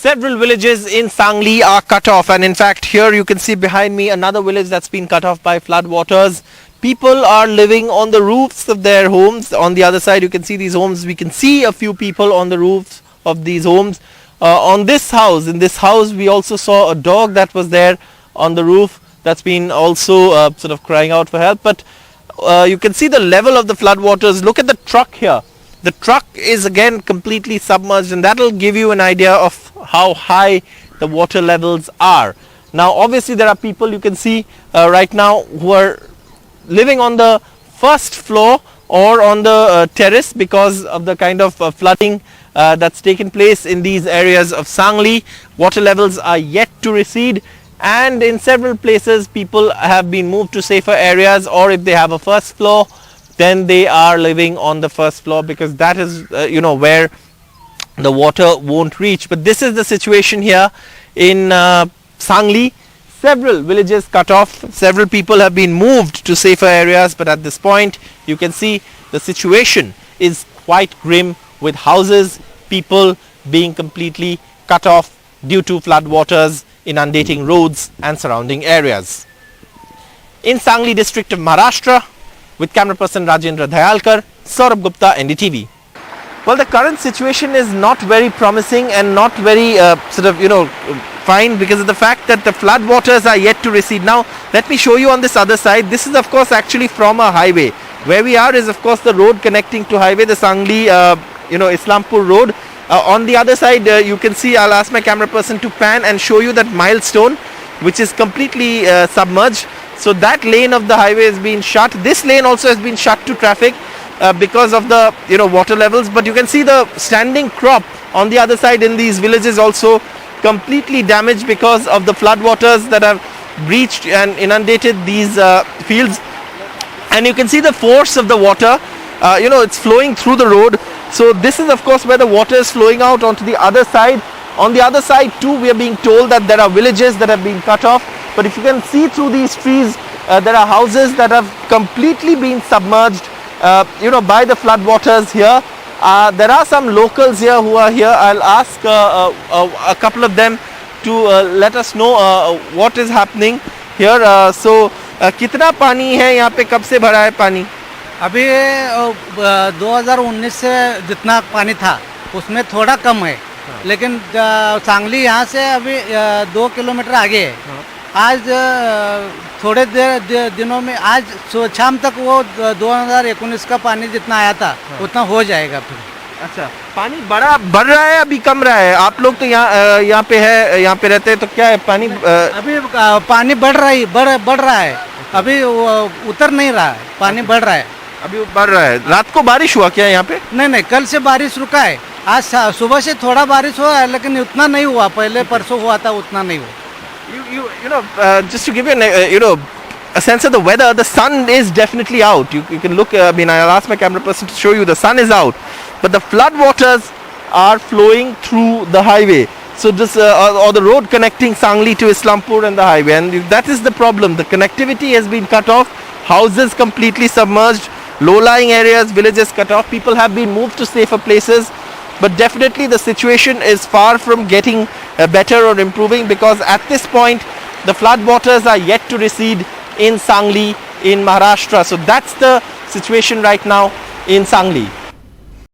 Several villages in Sangli are cut off, and in fact here you can see behind me another village that's been cut off by flood waters. People are living on the roofs of their homes. On the other side you can see these homes. We can see a few people on the roofs of these homes. In this house we also saw a dog that was there on the roof that's been also sort of crying out for help. But you can see the level of the flood waters. Look at the truck here. The truck is again completely submerged, and that will give you an idea of how high the water levels are. Now obviously there are people you can see right now who are living on the first floor or on the terrace because of the kind of flooding that's taken place in these areas of Sangli. Water levels are yet to recede, and in several places people have been moved to safer areas, or if they have a first floor then they are living on the first floor because that is where the water won't reach. But this is the situation here in Sangli. Several villages cut off, several people have been moved to safer areas, but at this point you can see the situation is quite grim, with houses, people being completely cut off due to flood waters inundating roads and surrounding areas. In Sangli district of Maharashtra, with camera person Rajendra Dhayalkar, Saurabh Gupta, NDTV. Well, the current situation is not very promising and not very fine because of the fact that the flood waters are yet to recede. Now let me show you on this other side. This is of course actually from a highway. Where we are is of course the road connecting to highway, the Sangli Islampur road. On the other side you can see, I'll ask my camera person to pan and show you that milestone which is completely submerged. So that lane of the highway has been shut. This lane also has been shut to traffic because of the water levels. But you can see the standing crop on the other side in these villages also completely damaged because of the flood waters that have breached and inundated these fields. And you can see the force of the water. It's flowing through the road. So this is of course where the water is flowing out onto the other side. On the other side too, we are being told that there are villages that have been cut off. But if you can see through these trees, there are houses that have completely been submerged by the flood waters here. There are some locals here who are here. I'll ask a couple of them to let us know what is happening here. कितना पानी है यहाँ पे, कब से भरा है पानी? अभी 2019 से जितना पानी था उसमें थोड़ा कम है, लेकिन सांगली यहाँ से अभी 2 किलोमीटर आगे है। आज थोड़े दिनों में, आज शाम तक वो 2019 का पानी जितना आया था उतना हो जाएगा फिर। अच्छा, पानी बढ़ रहा है अभी कम रहा है? आप लोग तो यहाँ पे रहते हैं, तो क्या है पानी? अभी पानी बढ़ रहा है, अभी उतर नहीं रहा है, पानी बढ़ रहा है, अभी बढ़ रहा है। रात को बारिश हुआ क्या यहाँ पे? नहीं, कल से बारिश रुका है। आज सुबह से थोड़ा बारिश हुआ है, लेकिन उतना नहीं हुआ, पहले परसों हुआ था उतना नहीं हुआ। Just to give you a sense of the weather, the sun is definitely out. You can look. I'll ask my camera person to show you. The sun is out, but the flood waters are flowing through the highway. So this or the road connecting Sangli to Islampur and the highway, and that is the problem. The connectivity has been cut off. Houses completely submerged. Low-lying areas, villages cut off. People have been moved to safer places. But definitely the situation is far from getting better or improving, because at this point the flood waters are yet to recede in Sangli in Maharashtra. So that's the situation right now in Sangli.